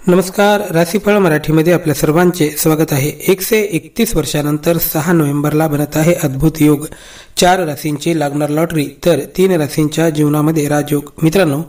नमस्कार. राशीफळ मराठीमध्ये आपल्या सर्वांचे स्वागत आहे. 131 वर्षानंतर 6 नोव्हेंबरला बनत आहे अद्भुत योग. 4 राशींची लागणार लॉटरी तर 3 राशींच्या जीवनामध्ये राजयोग. मित्रांनो,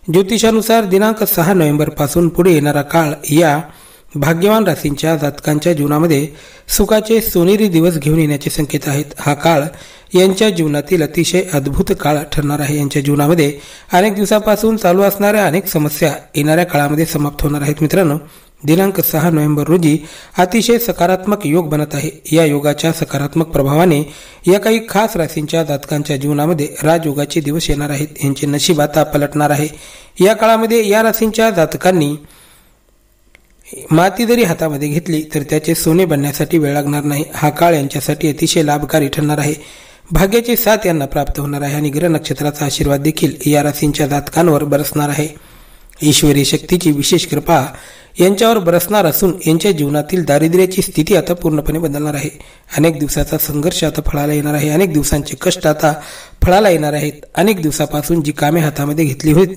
ज्योतिषानुसार दिनांक 6 नोव्हेंबर पासून पुढे येणारा काळ या भाग्यवान राशींच्या जातकांच्या जीवनामध्ये सुखाचे सोनेरी दिवस घेऊन येण्याचे संकेत आहेत. हा काळ यांच्या जीवनातील अतिशय अद्भुत काळ ठरणार आहे. यांच्या जीवनामध्ये अनेक दिवसापासून चालू असणाऱ्या अनेक समस्या येणाऱ्या काळामध्ये समाप्त होणार आहेत. मित्रांनो, दिनांक 6 नोव्हेंबर रोजी अतिशय सकारात्मक योग बनत आहे. या योगाच्या सकारात्मक प्रभावाने या काही खास राशींच्या जातकांच्या जीवनामध्ये राजयोगाचे दिवस येणार आहेत. यांचे नशीब आता पलटणार आहे. या काळामध्ये या राशींच्या जातकांनी माती जरी हातामध्ये घेतली तर त्याचे सोने बनण्यासाठी वेळ लागणार नाही. हा काळ यांच्यासाठी अतिशय लाभकारी ठरणार आहे. भाग्याची साथ यांना प्राप्त होणार आहे आणि ग्रह नक्षत्राचा आशीर्वाद देखील या राशींच्या जातकांवर बरसणार आहे. ईश्वरी शक्तीची विशेष कृपा यांच्यावर बरसणार असून यांच्या जीवनातील दारिद्र्याची स्थिती आता पूर्णपणे बदलणार आहे. अनेक दिवसाचा संघर्ष आता फळाला येणार आहे. अनेक दिवसांचे कष्ट आता फळाला येणार आहेत. अनेक दिवसापासून जी कामे हातामध्ये घेतली होती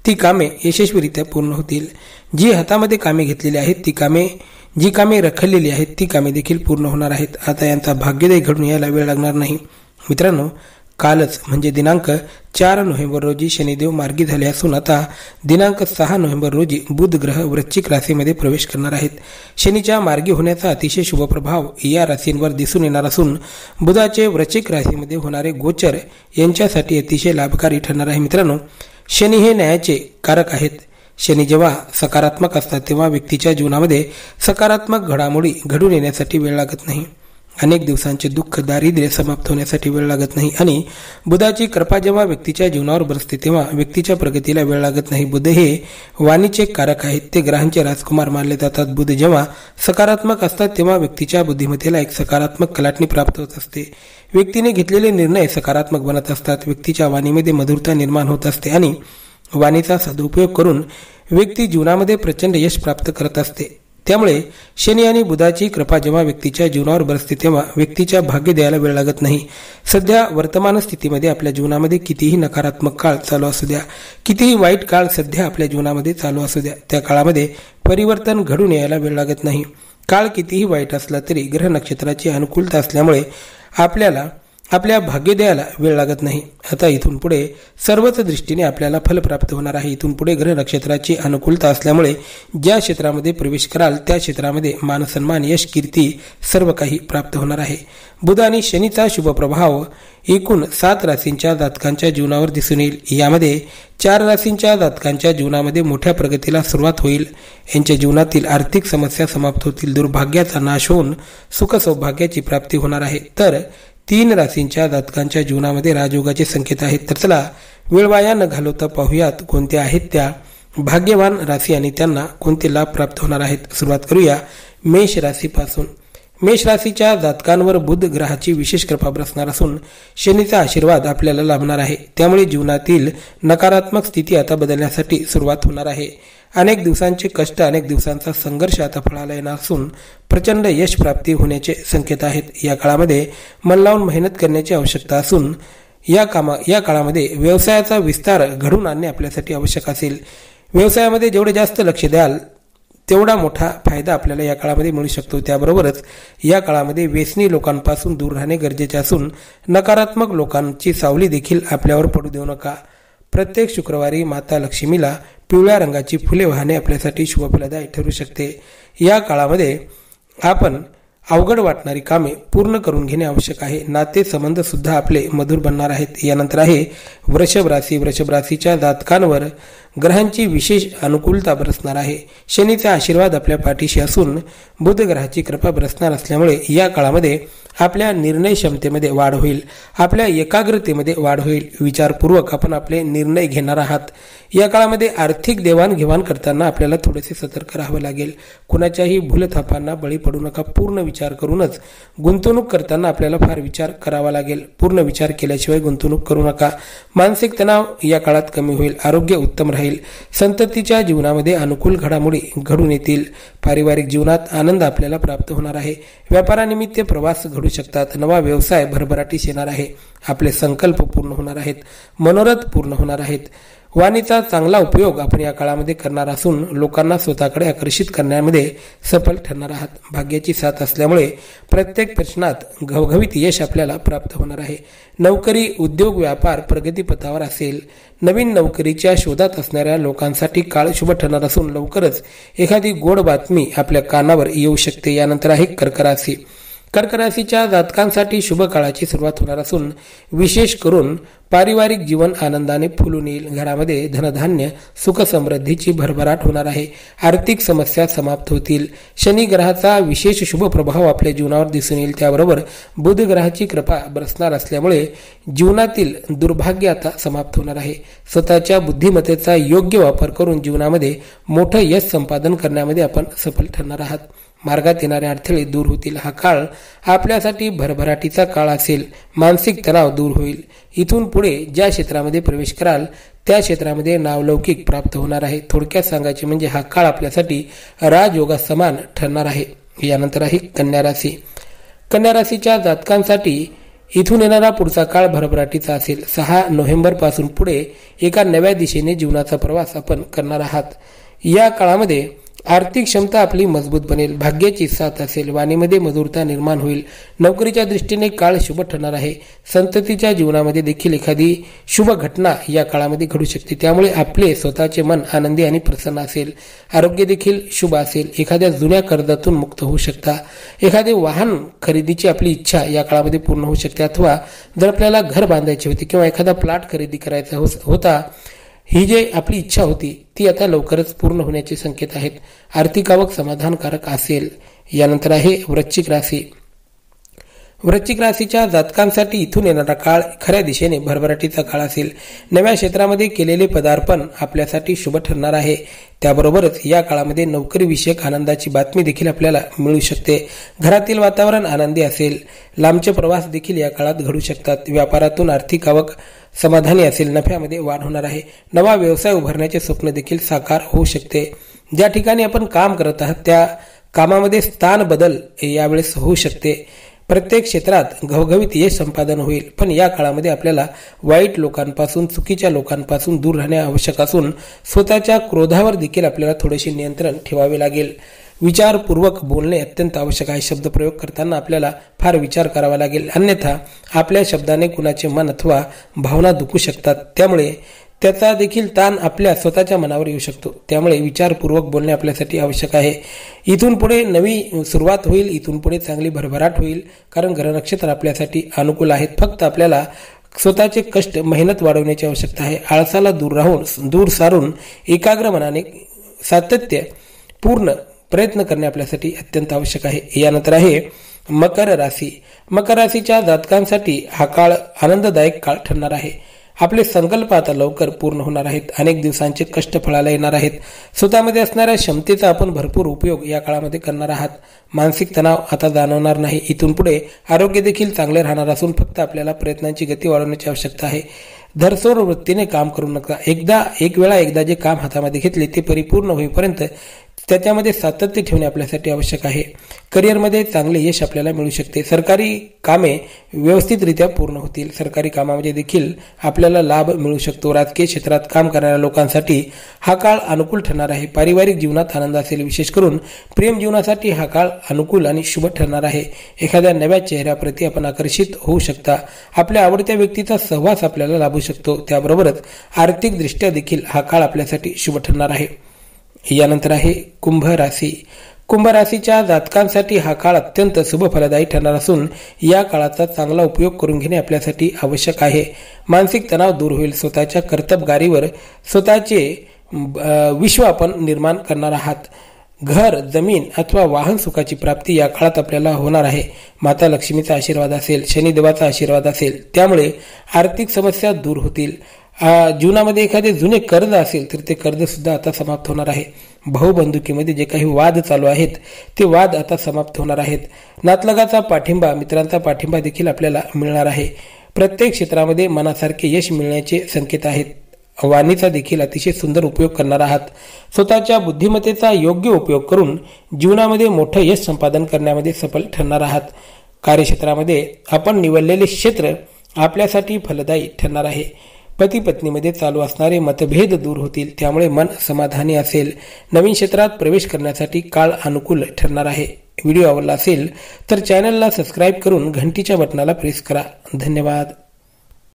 ती कामे यशस्वीरित्या पूर्ण होतील. जी हातामध्ये कामे घेतलेली आहेत जी कामे रखडलेली आहेत ती कामे देखील पूर्ण होणार आहेत. आता यांचा भाग्योदय घडून यायला वेळ लागणार नाही. मित्रांनो, कालच म्हणजे दिनांक 4 नोव्हेंबर रोजी शनिदेव मार्गी झाले असून आता दिनांक 6 नोव्हेंबर रोजी बुध ग्रह वृश्चिक राशीमध्ये प्रवेश करणार आहेत. शनीच्या मार्गी होण्याचा अतिशय शुभ प्रभाव या राशींवर दिसून येणार असून बुधाचे वृश्चिक राशीमध्ये होणारे गोचर यांच्यासाठी अतिशय लाभकारी ठरणार आहे. मित्रांनो, शनी हे न्यायाचे कारक आहेत. शनी जेव्हा सकारात्मक असतात तेव्हा व्यक्तीच्या जीवनामध्ये सकारात्मक घडामोडी घडून येण्यासाठी वेळ लागत नाही. अनेक दिवसांचे दुःख दारिद्र्य समाप्त होण्यासाठी वेळ लागत नाही आणि बुधाची कृपा जेव्हा व्यक्तीच्या जीवनावर बरसते तेव्हा व्यक्तीच्या प्रगतीला वेळ लागत नाही. बुध हे वाणीचे कारक आहेत. ते ग्रहांचे राजकुमार मानले जातात. बुध जेव्हा सकारात्मक असतात तेव्हा व्यक्तीच्या बुद्धिमत्तेला एक सकारात्मक कलाटणी प्राप्त होत असते. व्यक्तीने घेतलेले निर्णय सकारात्मक बनत असतात. व्यक्तीच्या वाणीमध्ये मधुरता निर्माण होत असते आणि वाणीचा सदुपयोग करून व्यक्ती जीवनामध्ये प्रचंड यश प्राप्त करत असते. त्यामुळे शनी आणि बुधाची कृपा जेव्हा व्यक्तीच्या जीवनावर बरसते तेव्हा व्यक्तीच्या भाग्य द्यायला वेळ लागत नाही. सध्या वर्तमान स्थितीमध्ये आपल्या जीवनामध्ये कितीही नकारात्मक काळ चालू असू द्या, कितीही वाईट काळ सध्या आपल्या जीवनामध्ये चालू असू द्या, त्या काळामध्ये परिवर्तन घडून यायला वेळ लागत नाही. काळ कितीही वाईट असला तरी ग्रह नक्षत्राची अनुकूलता असल्यामुळे आपल्याला आपल्या भाग्योदयाला वेळ लागत नाही. आता इथून पुढे सर्वच दृष्टीने आपल्याला फल प्राप्त होणार आहे. इथून पुढे ग्रह नक्षत्राची अनुकूलता असल्यामुळे ज्या क्षेत्रामध्ये प्रवेश कराल त्या क्षेत्रामध्ये मानसन्मान, यश, कीर्ती सर्व काही प्राप्त होणार आहे. बुध आणि शनीचा शुभ प्रभाव एकूण 7 राशींच्या जातकांच्या जीवनावर दिसून येईल. यामध्ये 4 राशींच्या जातकांच्या जीवनामध्ये मोठ्या प्रगतीला सुरुवात होईल. यांच्या जीवनातील आर्थिक समस्या समाप्त होतील. दुर्भाग्याचा नाश होऊन सुख सौभाग्याची प्राप्ती होणार आहे. तर 3 राशींच्या जातकांच्या जीवनामध्ये राजयोगाचे संकेत आहेत. तर चला वेळ वाया न घालवता पाहूयात कोणत्या आहेत त्या भाग्यवान राशी आणि त्यांना कोणते लाभ प्राप्त होणार आहेत. सुरुवात करूया मेष राशीपासून. मेष राशीच्या जातकांवर बुध ग्रहाची विशेष कृपा बरसणार असून शनीचा आशीर्वाद आपल्याला लाभणार आहे. त्यामुळे जीवनातील नकारात्मक स्थिती आता बदलण्यासाठी सुरुवात होणार आहे. अनेक दिवसांचे कष्ट, अनेक दिवसांचा संघर्ष आता फळाला येणार असून प्रचंड यश प्राप्ती होण्याचे संकेत आहेत. या काळामध्ये मन लावून मेहनत करण्याची आवश्यकता असून या काळामध्ये व्यवसायाचा विस्तार घडून आणणे आपल्यासाठी आवश्यक असेल. व्यवसायामध्ये जेवढे जास्त लक्ष द्याल तेवढा मोठा फायदा आपल्याला या काळामध्ये मिळू शकतो. त्याबरोबरच या काळामध्ये व्यसनी लोकांपासून दूर राहणे गरजेचे असून नकारात्मक लोकांची सावली देखील आपल्यावर पडू देऊ नका. प्रत्येक शुक्रवारी माता लक्ष्मीला पिवळ्या रंगाची फुले वाहणे आपल्यासाठी शुभफलदायी ठरू शकते. या काळामध्ये आपण अवघड वाटणारी कामे पूर्ण करून घेणे आवश्यक आहे. नाते संबंध सुद्धा आपले मधुर बनणार आहेत. यानंतर आहे वृषभ राशी. वृषभ राशीच्या जातकांवर ग्रहांची विशेष अनुकूलता बरसणार आहे. शनीचा आशीर्वाद आपल्या पाठीशी असून बुध ग्रहाची कृपा बरसणार असल्यामुळे या काळामध्ये आपल्या निर्णय क्षमतेमध्ये वाढ होईल. आपल्या एकाग्रतेमध्ये वाढ होईल. विचारपूर्वक आपण आपले निर्णय घेणार आहात. या काळामध्ये आर्थिक देवाणघेवाण करताना आपल्याला थोडेसे सतर्क राहावे लागेल. कुणाच्याही भूलथापांना बळी पडू नका. पूर्ण विचार करूनच गुंतवणूक करताना आपल्याला फार विचार करावा लागेल. पूर्ण विचार केल्याशिवाय गुंतवणूक करू नका. मानसिक तणाव या काळात कमी होईल. आरोग्य उत्तम राहील. संततीच्या जीवनामध्ये अनुकूल घडामोडी घडून येतील. पारिवारिक जीवनात आनंद आपल्याला प्राप्त होणार आहे. व्यापारानिमित्त प्रवास घडू शकतात. नवा व्यवसाय भरभराटीस येणार आहे. आपले संकल्प पूर्ण होणार आहेत. मनोरथ पूर्ण होणार आहेत. वाणीचा चांगला उपयोग आपण या काळामध्ये करणार असून लोकांना स्वतःकडे आकर्षित करण्यामध्ये सफल ठरणार आहात. भाग्याची साथ असल्यामुळे प्रत्येक प्रश्नात घवघवीत यश आपल्याला प्राप्त होणार आहे. नोकरी, उद्योग, व्यापार प्रगतीपथावर असेल. नवीन नोकरीच्या शोधात असणाऱ्या लोकांसाठी काळ शुभ ठरणार असून लवकरच एखादी गोड बातमी आपल्या कानावर येऊ शकते. यानंतर आहे कर्क राशी. कर्क राशीच्या जातकांसाठी शुभ काळाची सुरुवात होणार असून विशेष करून पारिवारिक जीवन आनंदाने फुलून येईल. घरामध्ये धनधान्य, सुख समृद्धीची भरभराट होणार आहे. आर्थिक समस्या समाप्त होतील. शनी ग्रहाचा विशेष शुभ प्रभाव आपल्या जीवनावर दिसून येईल. त्याबरोबर बुध ग्रहाची कृपा बरसणार असल्यामुळे जीवनातील दुर्भाग्य आता समाप्त होणार आहे. स्वतःच्या बुद्धिमत्तेचा योग्य वापर करून जीवनामध्ये मोठं यश संपादन करण्यामध्ये आपण सफल ठरणार आहात. मार्गात येणारे अडथळे दूर होतील. हा काळ आपल्यासाठी भरभराटीचा काळ असेल. मानसिक तणाव दूर होईल. इथून पुढे ज्या क्षेत्रामध्ये प्रवेश कराल त्या क्षेत्रामध्ये नावलौकिक प्राप्त होणार आहे. थोडक्यात सांगायचे म्हणजे हा काळ आपल्यासाठी राजयोगा समान ठरणार आहे. यानंतर आहे कन्या राशी. कन्या राशीच्या जातकांसाठी इथून येणारा पुढचा काळ भरभराटीचा असेल. 6 नोव्हेंबर पासून पुढे एका नव्या दिशेने जीवनाचा प्रवास आपण करणार आहात. या काळामध्ये आर्थिक क्षमता आपली मजबूत बनेल. भाग्याची साथ असेल. वाणीमध्ये मधुरता निर्माण होईल. नोकरीच्या दृष्टीने काळ शुभ ठरणार आहे. संततीच्या जीवनामध्ये देखील एखादी शुभ घटना या काळामध्ये घडू शकते. त्यामुळे आपले स्वतःचे मन आनंदी आणि प्रसन्न असेल. आरोग्य देखील शुभ असेल. एखाद्या जुन्या कर्जातून मुक्त होऊ शकता. एखादे वाहन खरेदीची आपली इच्छा या काळामध्ये पूर्ण होऊ शकते. अथवा जर आपल्याला घर बांधायचे होते किंवा एखादा प्लॉट खरेदी करायचा होता, ही जी आपली इच्छा होती ती आता लवकरच पूर्ण होण्याचे संकेत आहेत. आर्थिक आवक समाधानकारक असेल. यानंतर आहे वृश्चिक राशी. वृश्चिक राशीच्या जातकांसाठी इथून येणारा काळ खऱ्या दिशेने भरभराटीचा काळ असेल. नव्या क्षेत्रामध्ये केलेले पदार्पण आपल्यासाठी शुभ ठरणार आहे. त्याबरोबरच या काळामध्ये नोकरीविषयक आनंदाची बातमी देखील आपल्याला मिळू शकते. घरातील वातावरण आनंदी असेल. लांबचे प्रवास देखील या काळात घडू शकतात. व्यापारातून आर्थिक आवक समाधानी असेल. नफ्यामध्ये वाढ होणार आहे. नवा व्यवसाय उभारण्याचे स्वप्न देखील साकार होऊ शकते. ज्या ठिकाणी आपण काम करत आहात त्या कामामध्ये स्थान बदल यावेळेस होऊ शकते. प्रत्येक क्षेत्रात घवघवीत यश संपादन होईल. पण या काळामध्ये आपल्याला वाईट लोकांपासून, चुकीच्या लोकांपासून दूर राहणे आवश्यक असून स्वतःच्या क्रोधावर देखील आपल्याला थोडेसे नियंत्रण ठेवावे लागेल. विचारपूर्वक बोलणे अत्यंत आवश्यक आहे. शब्दप्रयोग करताना आपल्याला फार विचार करावा लागेल. अन्यथा आपल्या शब्दाने कुणाचे मन अथवा भावना दुखू शकतात. त्यामुळे त्याचा देखील ताण आपल्या स्वतःच्या मनावर येऊ शकतो. त्यामुळे विचारपूर्वक बोलणे आपल्यासाठी आवश्यक आहे. इथून पुढे नवी सुरुवात होईल. इथून पुढे चांगली भरभराट होईल. कारण ग्रहनक्षत्र आपल्यासाठी अनुकूल आहेत. फक्त आपल्याला स्वतःचे कष्ट, मेहनत वाढवण्याची आवश्यकता आहे. आळसाला दूर सारून एकाग्र मनाने सातत्य पूर्ण प्रयत्न करणे आपल्यासाठी अत्यंत आवश्यक आहे. यानंतर आहे मकर राशी. मकर राशीच्या जातकांसाठी हा काळ आनंददायक काळ ठरणार आहे. आपले संकल्प आता लवकर पूर्ण होणार आहेत. अनेक दिवसांचे कष्ट फळाला येणार आहेत. स्वतःमध्ये असणाऱ्या क्षमतेचा आपण भरपूर उपयोग या काळामध्ये करणार आहात. मानसिक तणाव आता जाणवणार नाही. इथून पुढे आरोग्य देखील चांगले राहणार असून फक्त आपल्याला प्रयत्नांची गती वाढवण्याची आवश्यकता आहे. धरसोड वृत्तीने काम करू नका. एक वेळा जे काम हातामध्ये घेतले ते परिपूर्ण होईपर्यंत त्याच्यामध्ये सातत्य ठेवणे आपल्यासाठी आवश्यक आहे. करिअरमध्ये चांगले यश आपल्याला मिळू शकते. सरकारी कामे व्यवस्थितरित्या पूर्ण होतील. सरकारी कामामध्ये देखील आपल्याला लाभ मिळू शकतो. राजकीय क्षेत्रात काम करणाऱ्या लोकांसाठी हा काळ अनुकूल ठरणार आहे. पारिवारिक जीवनात आनंद असेल. विशेष करून प्रेम जीवनासाठी हा काळ अनुकूल आणि शुभ ठरणार आहे. एखाद्या नव्या चेहऱ्याप्रती आपण आकर्षित होऊ शकता. आपल्या आवडत्या व्यक्तीचा सहवास आपल्याला लाभू शकतो. त्याबरोबरच आर्थिकदृष्ट्या देखील हा काळ आपल्यासाठी शुभ ठरणार आहे. यानंतर आहे कुंभ राशी. कुंभ राशीच्या जातकांसाठी हा काळ अत्यंत शुभ फलदायी ठरणार असून या काळाचा चांगला उपयोग करून घेणे आपल्यासाठी आवश्यक आहे. मानसिक तणाव दूर होईल. स्वतःच्या कर्तबगारीवर स्वतःचे विश्व आपण निर्माण करणार आहात. घर, जमीन अथवा वाहन सुखाची प्राप्ती या काळात आपल्याला होणार आहे. माता लक्ष्मीचा आशीर्वाद असेल. शनिदेवाचा आशीर्वाद असेल. त्यामुळे आर्थिक समस्या दूर होतील. जीवनामध्ये एखादे जुने कर्ज असेल तर ते कर्ज सुद्धा आता समाप्त होणार आहे. भाऊबंधुकीमध्ये जे काही वाद चालू आहेत ते वाद आता समाप्त होणार आहेत. नातलगाचा पाठिंबा, मित्रांचा पाठिंबा देखील आपल्याला मिळणार आहे. प्रत्येक क्षेत्रामध्ये मनासारखे यश मिळण्याचे संकेत आहेत. वाणीचा देखील अतिशय सुंदर उपयोग करणार आहात. स्वतःच्या बुद्धिमत्तेचा योग्य उपयोग करून जीवनामध्ये मोठं यश संपादन करण्यामध्ये सफल ठरणार आहात. कार्यक्षेत्रामध्ये आपण निवडलेले क्षेत्र आपल्यासाठी फलदायी ठरणार आहे. पती पत्नीमध्ये चालू असणारे मतभेद दूर होतील, त्यामुळे मन समाधानी असेल. नवीन क्षेत्रात प्रवेश करण्यासाठी काळ अनुकूल ठरणार आहे. व्हिडिओ आवडला असेल तर चॅनलला सबस्क्राईब करून घंटीच्या बटनाला प्रेस करा. धन्यवाद.